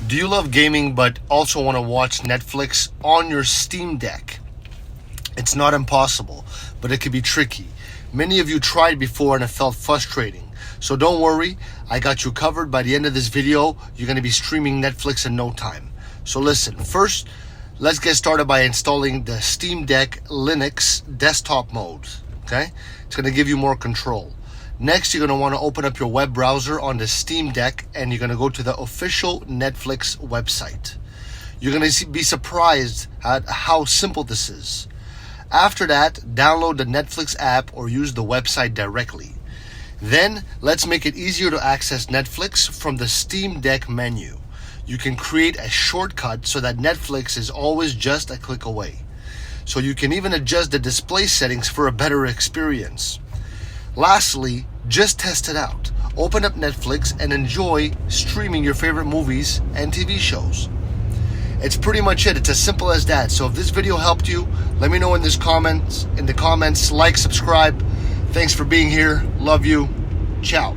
Do you love gaming but also want to watch Netflix on your Steam Deck? It's not impossible, but it can be tricky. Many of you tried before and it felt frustrating. So don't worry, I got you covered. By the end of this video, you're going to be streaming Netflix in no time. So listen, first, let's get started by installing the Steam Deck Linux desktop mode. Okay? It's going to give you more control. Next, you're going to want to open up your web browser on the Steam Deck and you're going to go to the official Netflix website. You're going to be surprised at how simple this is. After that, download the Netflix app or use the website directly. Then, let's make it easier to access Netflix from the Steam Deck menu. You can create a shortcut so that Netflix is always just a click away. So you can even adjust the display settings for a better experience. Lastly, just test it out. Open up Netflix and enjoy streaming your favorite movies and TV shows. It's pretty much it. It's as simple as that. So if this video helped you, let me know in the comments, like, subscribe. Thanks for being here. Love you. Ciao.